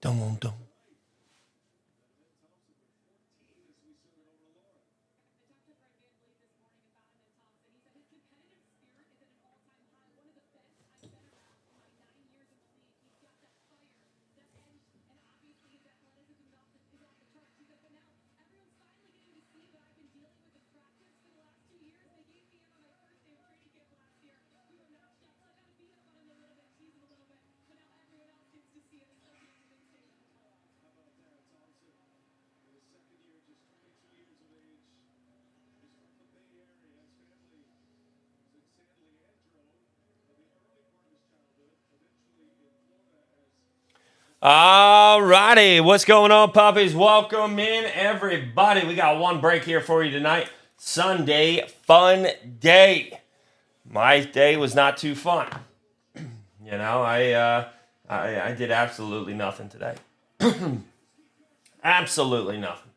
Dum, dum. All righty, what's going on, puppies? Welcome in, everybody. We got one break here for you tonight. Sunday fun day. My day was not too fun. You know, I did absolutely nothing today. Absolutely nothing.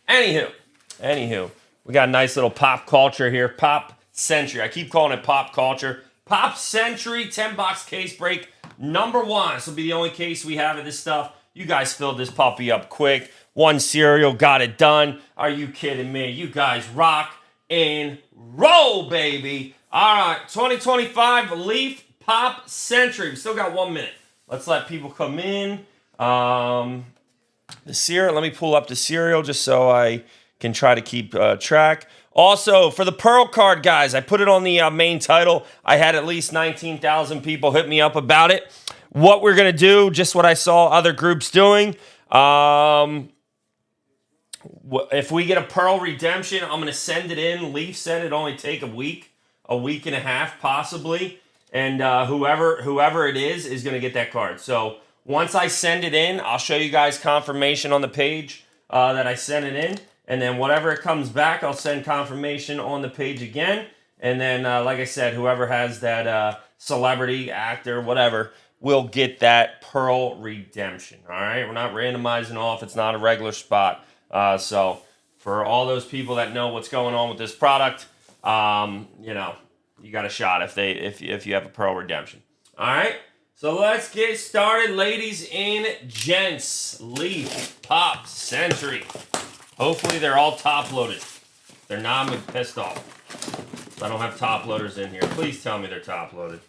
Anywho, we got a nice little pop culture here. Pop Century. I keep calling it pop culture. Pop Century 10-box case break number 1. This will be the only case we have of this stuff. You guys filled this puppy up quick. One cereal, got it done. Are you kidding me? You guys rock and roll, baby. All right, 2025 Leaf Pop Century. We still got 1 minute. Let's let people come in. The cereal, let me pull up the cereal just so I can try to keep track. Also, for the Pearl card, guys, I put it on the main title. I had at least 19,000 people hit me up about it. What we're going to do, just what I saw other groups doing. If we get a Pearl redemption, I'm going to send it in. Leaf said it only take a week and a half possibly. And whoever it is going to get that card. So once I send it in, I'll show you guys confirmation on the page that I sent it in. And then whatever it comes back, I'll send confirmation on the page again. And then, like I said, whoever has that celebrity, actor, whatever, will get that Pearl redemption. All right? We're not randomizing off. It's not a regular spot. So for all those people that know what's going on with this product, you got a shot if you have a Pearl redemption. All right? So let's get started, ladies and gents. Leaf Pop Century. Hopefully they're all top loaded. If they're not, I'm pissed off. So I don't have top loaders in here. Please tell me they're top loaded.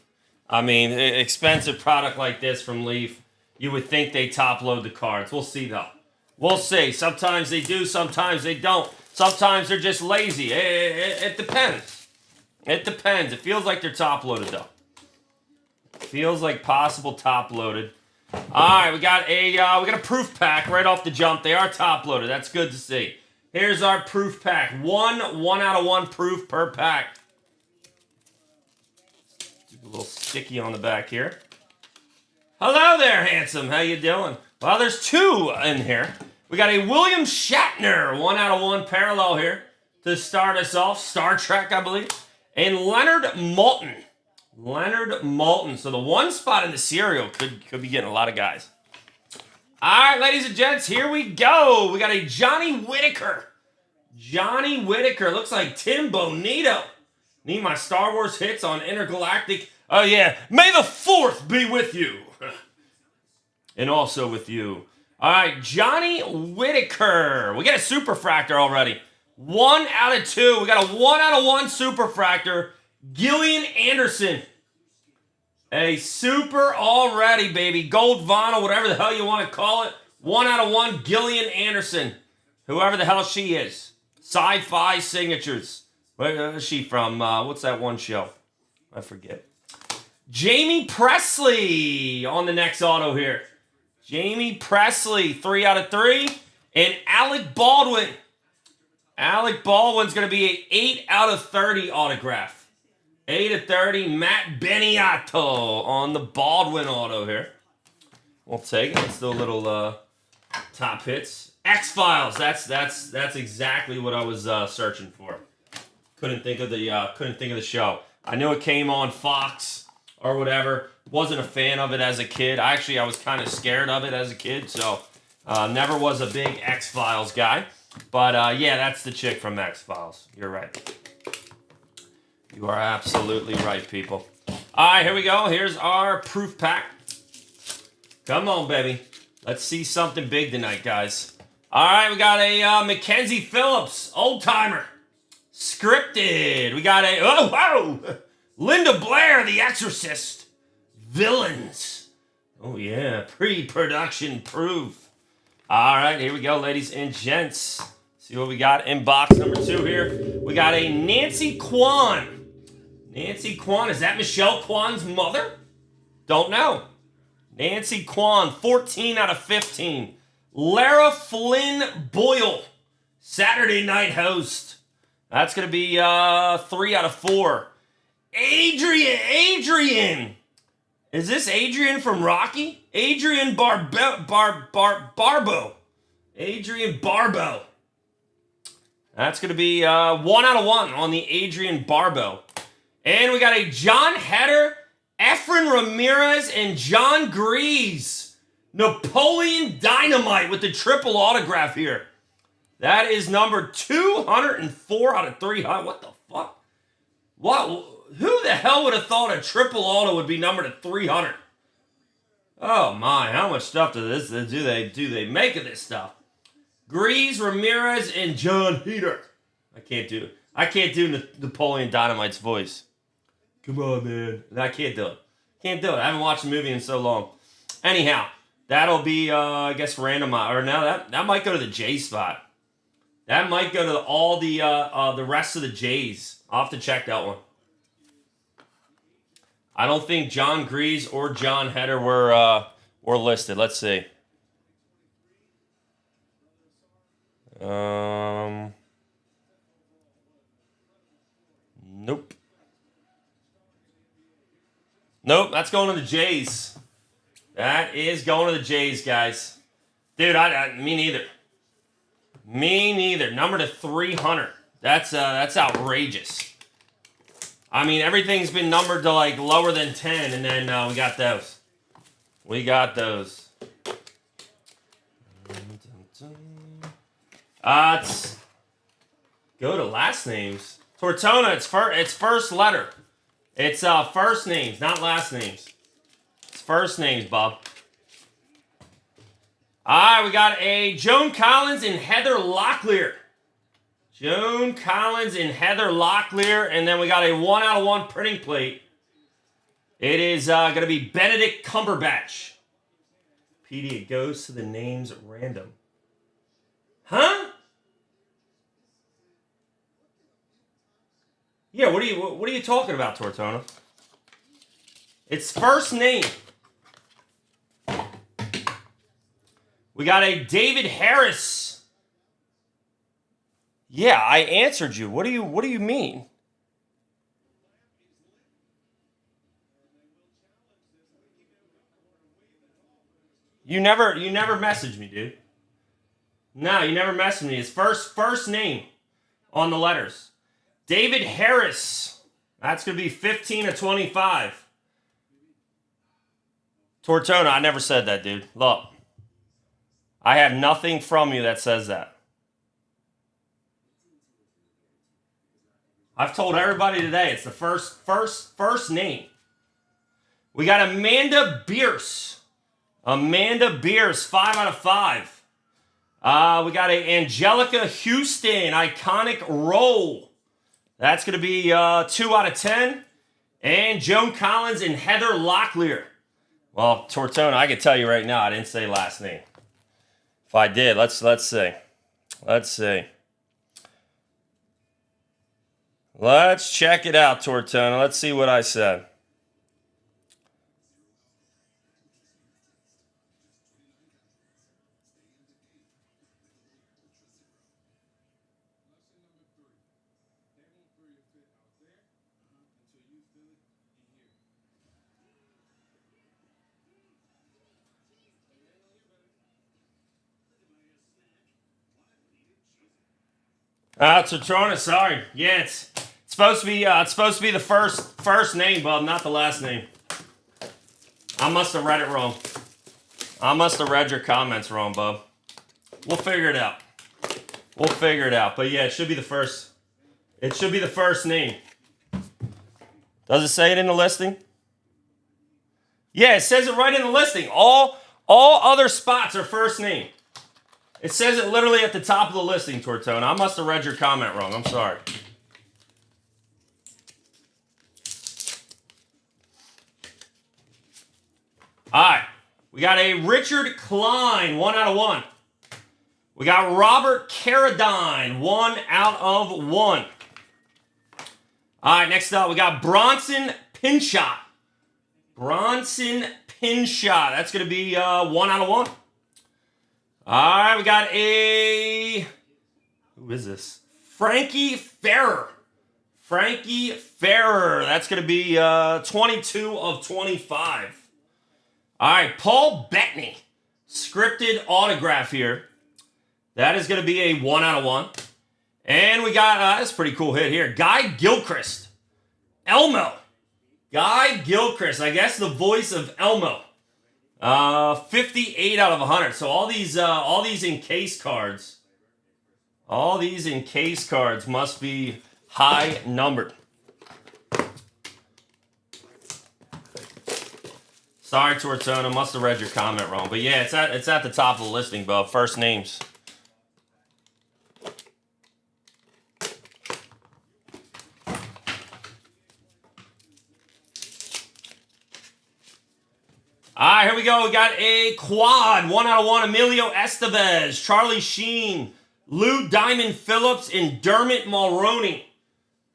I mean, expensive product like this from Leaf, you would think they top load the cards. We'll see though. We'll see. Sometimes they do, sometimes they don't. Sometimes they're just lazy. It depends. It depends. It feels like they're top loaded though. Feels like possible top loaded. All right, we got a proof pack right off the jump. They are top loaded. That's good to see. Here's our proof pack. One out of 1 proof per pack. A little sticky on the back here. Hello there, handsome. How you doing? Well, there's 2 in here. We got a William Shatner 1 out of 1 parallel here to start us off. Star Trek, I believe. And Leonard Moulton. So the 1 spot in the cereal could be getting a lot of guys. All right, ladies and gents, here we go. We got a Johnny Whitaker. Looks like Tim Bonito. Need my Star Wars hits on Intergalactic. Oh, yeah. May the 4th be with you. And also with you. All right, Johnny Whitaker. We got a Superfractor already. 1 out of 2. We got a 1 out of 1 Superfractor. Gillian Anderson. A super already, baby. Gold vinyl, whatever the hell you want to call it. 1 out of 1, Gillian Anderson. Whoever the hell she is. Sci-Fi Signatures. Where is she from? What's that one show? I forget. Jamie Presley on the next auto here. Jamie Presley, 3 out of 3. And Alec Baldwin. Alec Baldwin's going to be an 8 out of 30 autograph. 8 of 30, Matt Beniato on the Baldwin auto here. We'll take it. Let's do a little top hits. X-Files. That's exactly what I was searching for. Couldn't think of the show. I knew it came on Fox or whatever. Wasn't a fan of it as a kid. I was kind of scared of it as a kid, so never was a big X-Files guy. But yeah, that's the chick from X-Files. You're right. You are absolutely right, people. All right, here we go. Here's our proof pack. Come on, baby. Let's see something big tonight, guys. All right, we got a Mackenzie Phillips, old timer, scripted. We got a Linda Blair, The Exorcist, villains. Oh yeah, pre-production proof. All right, here we go, ladies and gents. See what we got in box number 2 here. We got a Nancy Kwan. Nancy Kwan, is that Michelle Kwan's mother? Don't know. Nancy Kwan, 14 out of 15. Lara Flynn Boyle, Saturday night host. That's going to be 3 out of 4. Adrian. Is this Adrian from Rocky? Adrian Barbo. Adrian Barbo. That's going to be 1 out of 1 on the Adrian Barbo. And we got a John Heder, Efren Ramirez, and John Grease. Napoleon Dynamite with the triple autograph here. That is number 204 out of 300. What the fuck? What? Who the hell would have thought a triple auto would be numbered at 300? Oh my, how much stuff do they make of this stuff? Grease, Ramirez, and John Heder. I can't do Napoleon Dynamite's voice. Come on, man. I can't do it. I haven't watched the movie in so long. Anyhow, that'll be, I guess, randomized. Or no, that might go to the J spot. That might go to all the rest of the J's. I'll have to check that one. I don't think John Grease or John Heder were listed. Let's see. Nope. Nope, that's going to the Jays. That is going to the Jays, guys. Dude, me neither. Me neither. Number to 300. That's outrageous. I mean, everything's been numbered to like lower than 10, and then we got those. Let's go to last names. Tortona, it's first letter. It's first names, not last names. It's first names, Bob. All right, we got a Joan Collins and Heather Locklear. Joan Collins and Heather Locklear, and then we got a 1 out of 1 printing plate. It is going to be Benedict Cumberbatch. PD, it goes to the names at random. Huh? Yeah, what are you talking about, Tortona? It's first name. We got a David Harris. Yeah, I answered you. What do you mean? You never messaged me, dude. No, you never messaged me. It's first name on the letters. David Harris. That's going to be 15 of 25. Tortona, I never said that, dude. Look. I have nothing from you that says that. I've told everybody today it's the first name. We got Amanda Bierce. Amanda Bierce, 5 out of 5. We got a Angelica Houston, iconic role. That's going to be 2 out of 10. And Joan Collins and Heather Locklear. Well, Tortona, I can tell you right now, I didn't say last name. If I did, let's see. Let's see. Let's check it out, Tortona. Let's see what I said. Tortona, sorry. Yeah, it's supposed to be the first name, Bob, not the last name. I must have read it wrong. I must have read your comments wrong, Bob. We'll figure it out. But yeah, it should be the first. It should be the first name. Does it say it in the listing? Yeah, it says it right in the listing. All All other spots are first name. It says it literally at the top of the listing, Tortona. I must have read your comment wrong. I'm sorry. All right. We got a Richard Klein, 1 out of 1. We got Robert Carradine, 1 out of 1. All right, next up, we got Bronson Pinchot. Bronson Pinchot. That's going to be 1 out of 1. All right, we got a... Who is this? Frankie Ferrer. Frankie Ferrer. That's going to be 22 of 25. All right, Paul Bettany. Scripted autograph here. That is going to be a 1 out of 1. And we got, that's a pretty cool hit here. Guy Gilchrist. Elmo. Guy Gilchrist. I guess the voice of Elmo. 58 out of 100. So all these encased cards. All these encased cards must be high numbered. Sorry, Tortona. Must have read your comment wrong. But yeah, it's at the top of the listing, Bub. First names. All right, here we go. We got a quad. 1 out of 1. Emilio Estevez, Charlie Sheen, Lou Diamond Phillips, and Dermot Mulroney.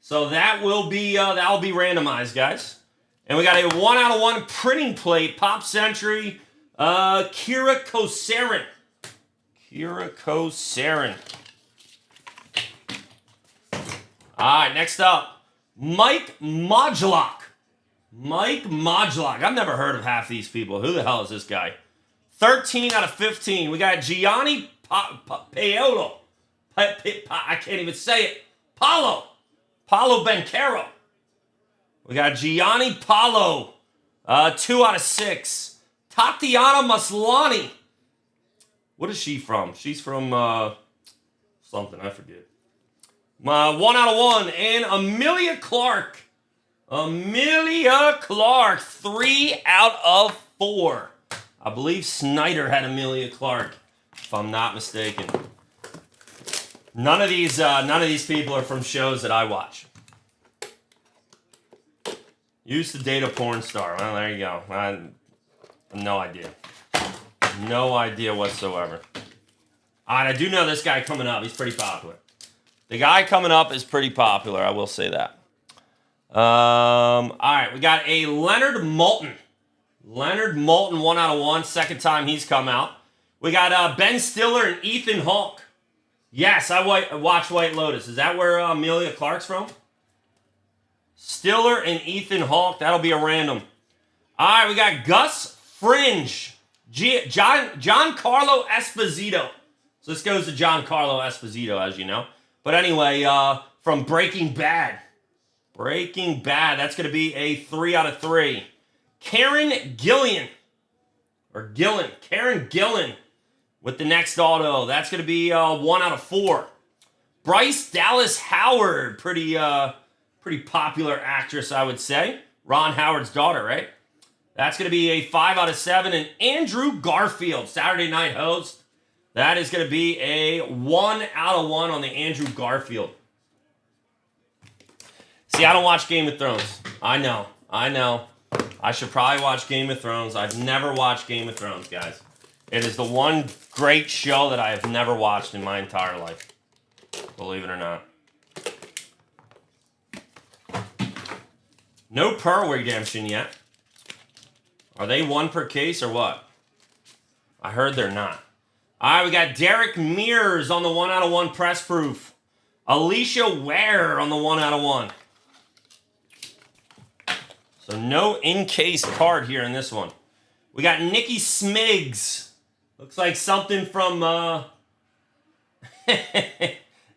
So that will be randomized, guys. And we got a 1 out of 1 printing plate, Pop Century, Kira Kosarin. Kira Kosarin. All right, next up, Mike Modulak. Mike Modulak. I've never heard of half these people. Who the hell is this guy? 13 out of 15. We got Gianni Paolo. I can't even say it. Paulo Bencaro. We got Gianni Paulo. 2 out of 6. Tatiana Maslany. What is she from? She's from something. I forget. 1 out of 1. And Amelia Clark. Amelia Clark, 3 out of 4. I believe Snyder had Amelia Clark, if I'm not mistaken. None of these people are from shows that I watch. Used to date a porn star. Well, there you go. I have no idea. No idea whatsoever. All right, I do know this guy coming up. He's pretty popular. The guy coming up is pretty popular. I will say that. All right, we got a Leonard Moulton. Leonard Moulton, 1 out of 1. Second time he's come out. We got Ben Stiller and Ethan Hawke. Yes, I watched White Lotus. Is that where Amelia Clark's from? Stiller and Ethan Hawke. That'll be a random. All right, we got Gus Fringe. Giancarlo Esposito. So this goes to Giancarlo Esposito, as you know. But anyway, from Breaking Bad. Breaking Bad. That's going to be a 3 out of 3. Karen Gillan. Karen Gillan with the next auto. That's going to be 1 out of 4. Bryce Dallas Howard. Pretty popular actress, I would say. Ron Howard's daughter, right? That's going to be a 5 out of 7. And Andrew Garfield, Saturday Night host. That is going to be a 1 out of 1 on the Andrew Garfield. See, I don't watch Game of Thrones. I know. I should probably watch Game of Thrones. I've never watched Game of Thrones, guys. It is the one great show that I have never watched in my entire life. Believe it or not. No Pearl Redemption yet. Are they 1 per case or what? I heard they're not. All right, we got Derek Mears on the 1 out of 1 press proof. Alicia Ware on the 1 out of 1. So no in-case card here in this one. We got Nikki Smiggs. Looks like something from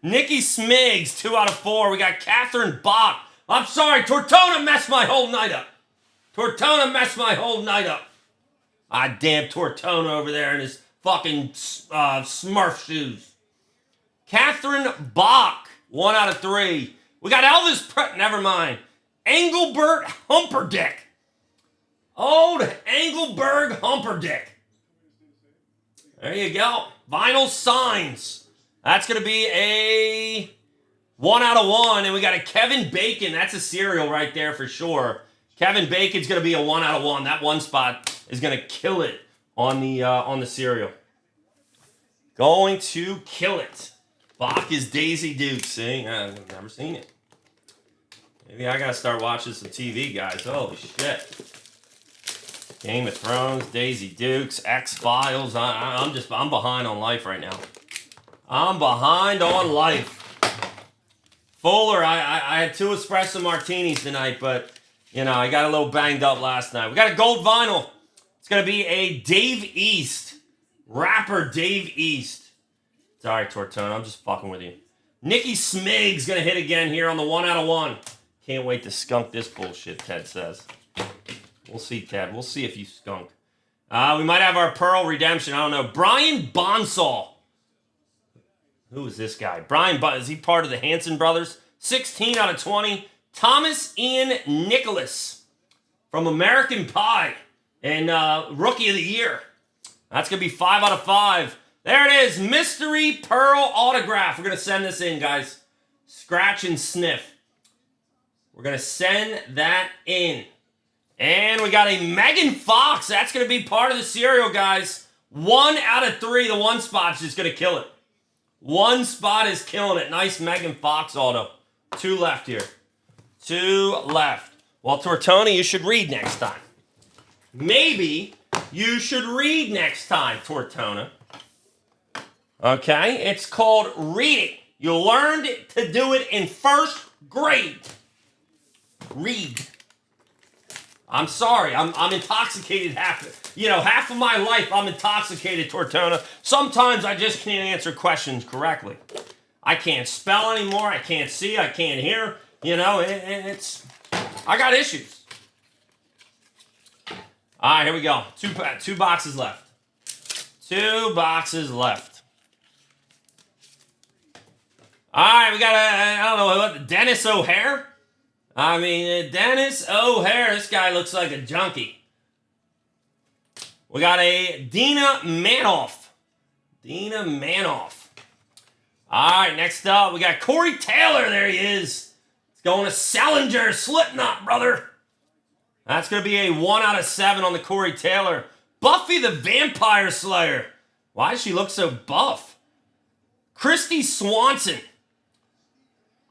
Nikki Smiggs, 2 out of 4. We got Catherine Bach. I'm sorry, Tortona messed my whole night up. Ah, damn Tortona over there in his fucking Smurf shoes. Catherine Bach, 1 out of 3. We got Elvis never mind. Engelbert Humperdinck. Old Engelbert Humperdinck. There you go. Vinyl signs. That's going to be a 1 out of 1. And we got a Kevin Bacon. That's a cereal right there for sure. Kevin Bacon's going to be a 1 out of 1. That one spot is going to kill it on the cereal. Going to kill it. Bach is Daisy Dukes. See? I've never seen it. Maybe I got to start watching some TV, guys. Holy shit. Game of Thrones, Daisy Dukes, X-Files. I'm behind on life right now. I'm behind on life. Fuller, I had 2 espresso martinis tonight, but, you know, I got a little banged up last night. We got a gold vinyl. It's going to be a Dave East. Rapper Dave East. Sorry, Tortona, I'm just fucking with you. Nikki Smig's going to hit again here on the 1 out of 1. Can't wait to skunk this bullshit, Ted says. We'll see, Ted. We'll see if you skunk. We might have our Pearl Redemption. I don't know. Brian Bonsall. Who is this guy? Is he part of the Hanson brothers? 16 out of 20. Thomas Ian Nicholas from American Pie and Rookie of the Year. That's going to be 5 out of 5. There it is. Mystery Pearl autograph. We're going to send this in, guys. Scratch and sniff. We're going to send that in. And we got a Megan Fox. That's going to be part of the cereal, guys. 1 out of 3. The one spot's just going to kill it. One spot is killing it. Nice Megan Fox auto. 2 left here. 2 left. Well, Tortoni, you should read next time. Maybe you should read next time, Tortona. Okay? It's called reading. You learned to do it in 1st grade. Read. I'm sorry. I'm intoxicated half of my life I'm intoxicated, Tortona. Sometimes I just can't answer questions correctly. I can't spell anymore. I can't see. I can't hear. You know, I got issues. All right, here we go. 2 boxes left. 2 boxes left. All right, we got I don't know what, Dennis O'Hare. I mean, Dennis O'Hare, this guy looks like a junkie. We got a Dina Manoff. Dina Manoff. All right, next up, we got Corey Taylor. There he is. It's going to Salinger, Slipknot, brother. That's going to be a 1 out of 7 on the Corey Taylor. Buffy the Vampire Slayer. Why does she look so buff? Christy Swanson.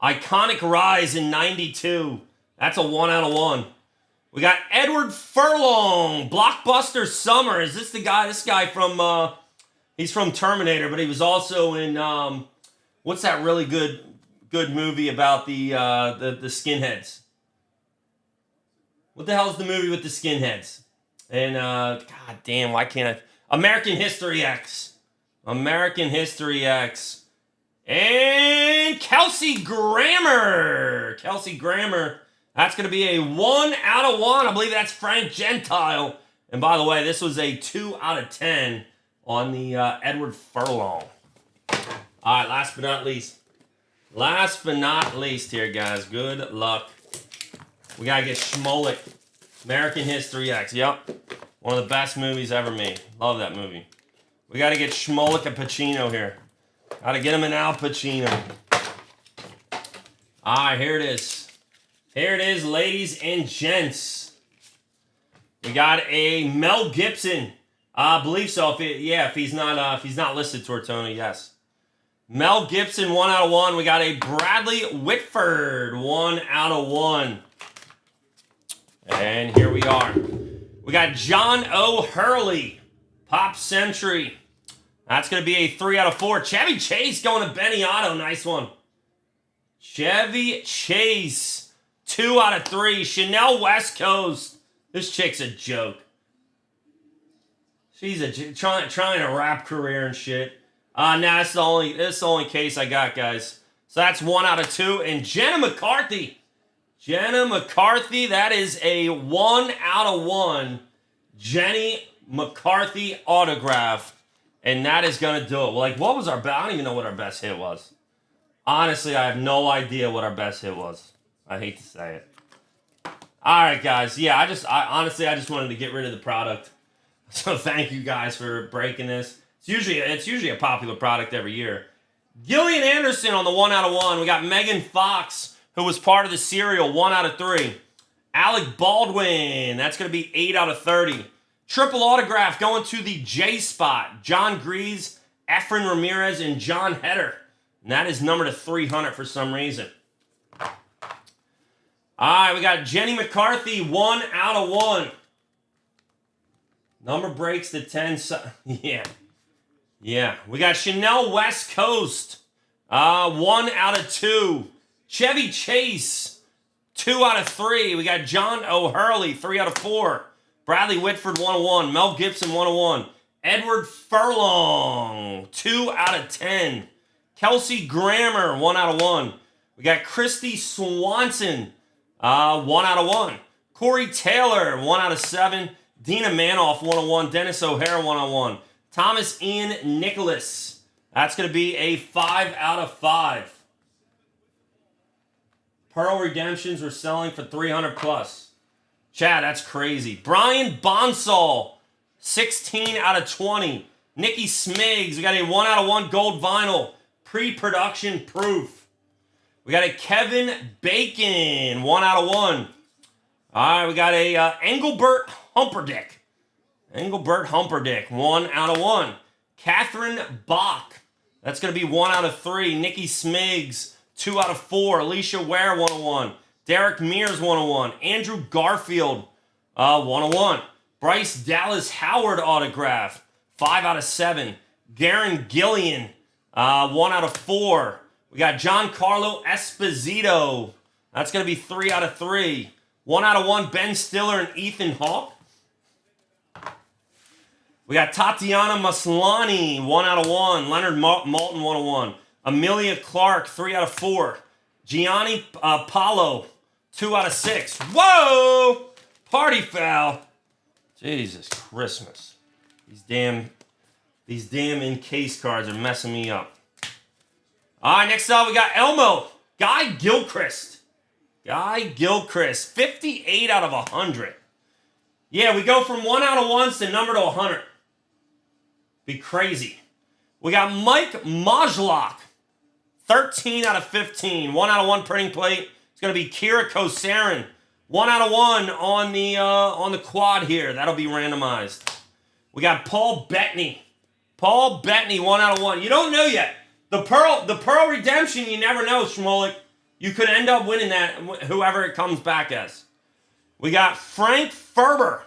Iconic Rise in 92. That's a 1 out of 1. We got Edward Furlong. Blockbuster Summer. Is this the guy? This guy from, he's from Terminator, but he was also in, what's that really good movie about the skinheads? What the hell is the movie with the skinheads? And, god damn, why can't I? American History X. American History X. And Kelsey Grammer. Kelsey Grammer. That's going to be a 1 out of 1. I believe that's Frank Gentile. And by the way, this was a 2 out of 10 on the Edward Furlong. All right, last but not least. Last but not least here, guys. Good luck. We got to get Schmolik. American History X. Yep. One of the best movies ever made. Love that movie. We got to get Schmolik and Pacino here. Got to get him an Al Pacino. All right, here it is. Here it is, ladies and gents. We got a Mel Gibson. I believe so. If he's not listed, Tortoni, yes. Mel Gibson, 1 out of 1. We got a Bradley Whitford, 1 out of 1. And here we are. We got John O'Hurley, Pop Century. That's going to be a 3 out of 4. Chevy Chase going to Benny Otto. Nice one. Chevy Chase, 2 out of 3. Chanel West Coast. This chick's a joke. She's trying a rap career and shit. Nah, that's the only case I got, guys. So that's 1 out of 2. And Jenna McCarthy. Jenna McCarthy, that is a 1 out of 1. Jenny McCarthy autograph. And that is going to do it. Like, what was our best? I don't even know what our best hit was. Honestly, I have no idea what our best hit was. I hate to say it. All right, guys. Yeah, I honestly just wanted to get rid of the product. So thank you guys for breaking this. It's usually a popular product every year. Gillian Anderson on the 1 out of 1. We got Megan Fox, who was part of the serial, 1 out of 3. Alec Baldwin, that's going to be 8 out of 30. Triple autograph going to the J spot. John Grease, Efren Ramirez, and John Heder. And that is numbered to 300 for some reason. All right, we got Jenny McCarthy, 1 out of 1. Number breaks to 10. Yeah. We got Chanel West Coast, 1 out of 2. Chevy Chase, 2 out of 3. We got John O'Hurley, 3 out of 4. Bradley Whitford, 101. Mel Gibson, 101. Edward Furlong, 2 out of 10. Kelsey Grammer, 1 out of 1. We got Christy Swanson, 1 out of 1. Corey Taylor, 1 out of 7. Dina Manoff, 101. Dennis O'Hare, 101. Thomas Ian Nicholas. That's going to be a 5 out of 5. Pearl Redemptions were selling for 300 plus. Chad, that's crazy. Brian Bonsall, 16 out of 20. Nikki Smiggs, we got a 1 out of 1 gold vinyl. Pre-production proof. We got a Kevin Bacon, 1 out of 1. All right, we got a Engelbert Humperdinck. Engelbert Humperdinck, 1 out of 1. Catherine Bach, that's going to be 1 out of 3. Nikki Smiggs, 2 out of 4. Alicia Ware, 101. Derek Mears, 101. Andrew Garfield, 101. Bryce Dallas Howard autograph, 5 out of 7. Garen Gillian, 1 out of 4. We got Giancarlo Esposito. That's going to be 3 out of 3. 1 out of 1, Ben Stiller and Ethan Hawke. We got Tatiana Maslany, 1 out of 1. Leonard Malton, 101. Amelia Clark, 3 out of 4. Gianni Paulo, 2 out of 6. Whoa! Party foul. Jesus Christmas. These damn encased cards are messing me up. All right, next up we got Elmo. Guy Gilchrist. 58 out of 100. Yeah, we go from 1 out of 1s to number to 100. Be crazy. We got Mike Mojlock. 13 out of 15. 1 out of 1 printing plate. It's going to be Kira Kosarin. 1 out of 1 on the quad here. That'll be randomized. We got Paul Bettany. 1 out of 1. You don't know yet. The Pearl Redemption, you never know, Shmolik. You could end up winning that, whoever it comes back as. We got Frank Ferrier.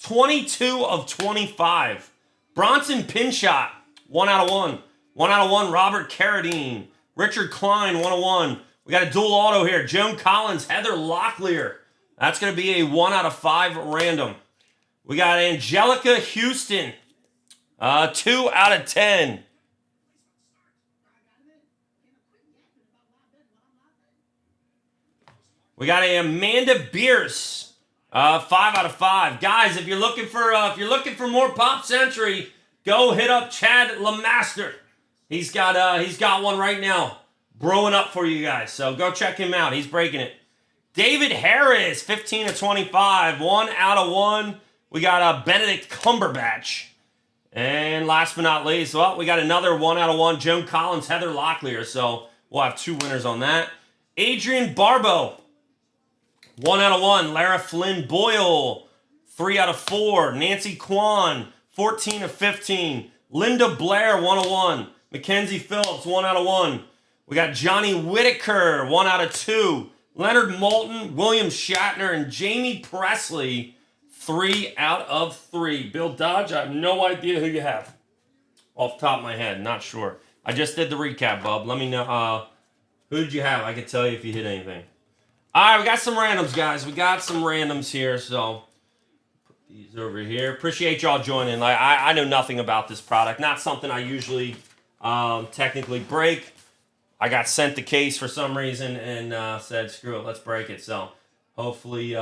22 of 25. Bronson Pinchot. 1 out of 1. 1 out of 1, Robert Carradine. Richard Klein, 101. We got a dual auto here. Joan Collins, Heather Locklear. That's going to be a 1 out of 5 random. We got Angelica Houston. 2 out of 10. We got a Amanda Bierce. 5 out of 5. Guys, if you're looking for more Pop Century, go hit up Chad Lamaster. He's got one right now brewing up for you guys. So go check him out. He's breaking it. David Harris, 15 of 25. 1 out of 1. We got Benedict Cumberbatch. And last but not least, well, we got another 1 out of 1. Joan Collins, Heather Locklear. So we'll have 2 winners on that. Adrian Barbeau. 1 out of 1. Lara Flynn Boyle. 3 out of 4. Nancy Kwan. 14 of 15. Linda Blair, 101. Mackenzie Phillips, 1 out of 1. We got Johnny Whitaker, 1 out of 2. Leonard Moulton, William Shatner, and Jamie Presley, 3 out of 3. Bill Dodge, I have no idea who you have. Off the top of my head, not sure. I just did the recap, bub. Let me know. Who did you have? I can tell you if you hit anything. All right, we got some randoms, guys. We got some randoms here, so put these over here. Appreciate y'all joining. Like I know nothing about this product. Not something I usually technically break. I got sent the case for some reason and said, screw it, let's break it. So hopefully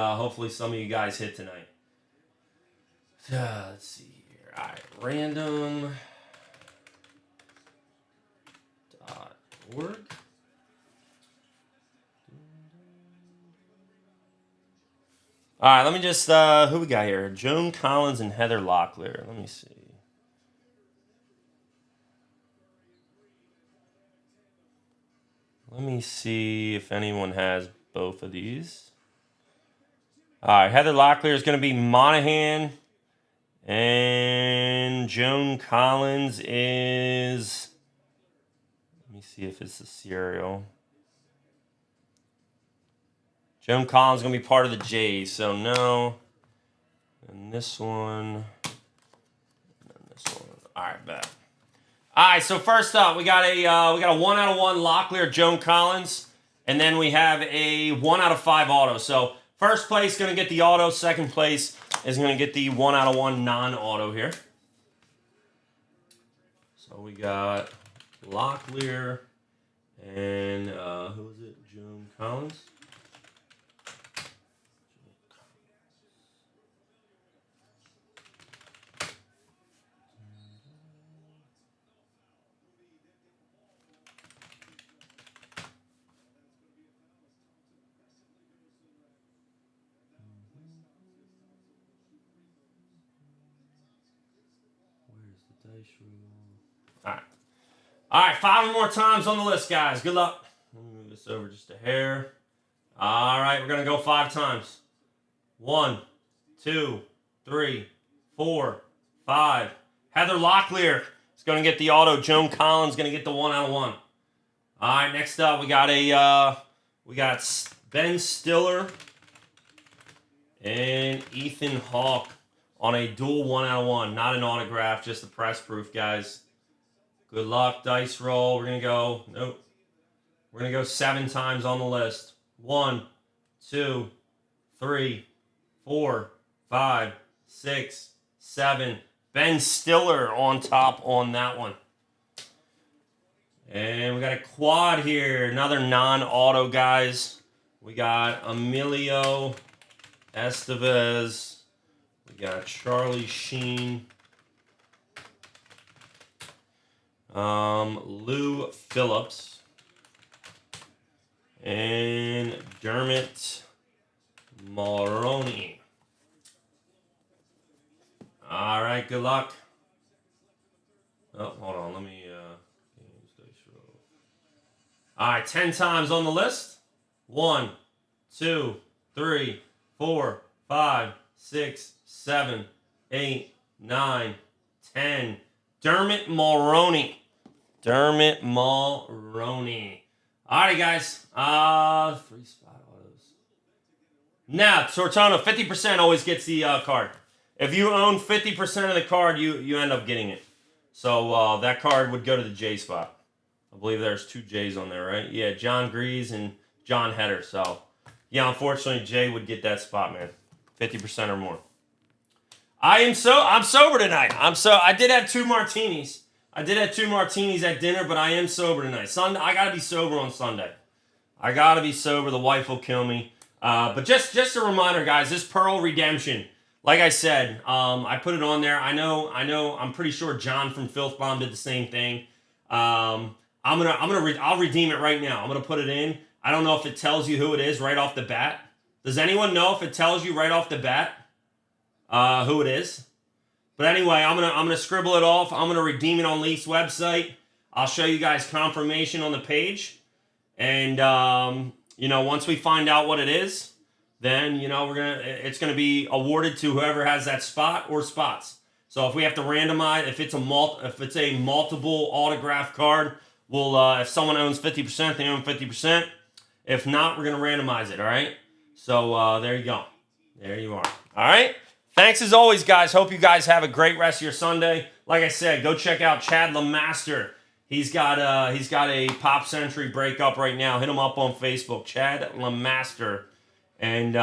some of you guys hit tonight. Let's see here. All right, random.org. All right, let me just, who we got here? Joan Collins and Heather Locklear. Let me see. Let me see if anyone has both of these. All right, Heather Locklear is going to be Monahan. And Joan Collins is... Let me see if it's a serial. Joan Collins is going to be part of the Jays, so no. And this one. And this one. All right, bet. All right, so first up, we got a 1 out of 1 Locklear Joan Collins, and then we have a 1 out of 5 auto. So first place going to get the auto. Second place is going to get the 1 out of 1 non-auto here. So we got Locklear and who is it? Joan Collins. All right, 5 more times on the list, guys. Good luck. Let me move this over just a hair. All right, we're going to go 5 times. 1, 2, 3, 4, 5. Heather Locklear is going to get the auto. Joan Collins is going to get the 1 out of 1. All right, next up, we got Ben Stiller and Ethan Hawke on a dual 1 out of 1. Not an autograph, just a press proof, guys. Good luck, dice roll. We're going to go 7 times on the list. 1, 2, 3, 4, 5, 6, 7. Ben Stiller on top on that one. And we got a quad here. Another non-auto, guys. We got Emilio Estevez. We got Charlie Sheen. Lou Phillips. And Dermot Mulroney. All right, good luck. Oh, hold on. Let me... All right, 10 times on the list. 1, 2, 3, 4, 5, 6, 7, 8, 9, 10. Dermot Mulroney. Dermot Mulroney. All right, guys. 3 spot autos. Now, Sortano, 50% always gets the card. If you own 50% of the card, you end up getting it. So that card would go to the J spot. I believe there's 2 J's on there, right? Yeah, John Grease and John Heder. So, yeah, unfortunately, Jay would get that spot, man. 50% or more. I'm sober tonight. I did have 2 martinis. I did have 2 martinis at dinner, but I am sober tonight. Sunday, I gotta be sober on Sunday. I gotta be sober. The wife will kill me. But just a reminder, guys. This Pearl Redemption, like I said, I put it on there. I know. I'm pretty sure John from Filth Bomb did the same thing. I'll redeem it right now. I'm gonna put it in. I don't know if it tells you who it is right off the bat. Does anyone know if it tells you right off the bat who it is? But anyway, I'm gonna scribble it off. I'm gonna redeem it on Leaf's website. I'll show you guys confirmation on the page, and once we find out what it is, then it's gonna be awarded to whoever has that spot or spots. So if we have to randomize, if it's a multiple autograph card, we'll if someone owns 50%, they own 50%. If not, we're gonna randomize it. All right. So there you go. There you are. All right. Thanks as always, guys. Hope you guys have a great rest of your Sunday. Like I said, go check out Chad LeMaster. He's got a Pop Century breakup right now. Hit him up on Facebook, Chad LeMaster, and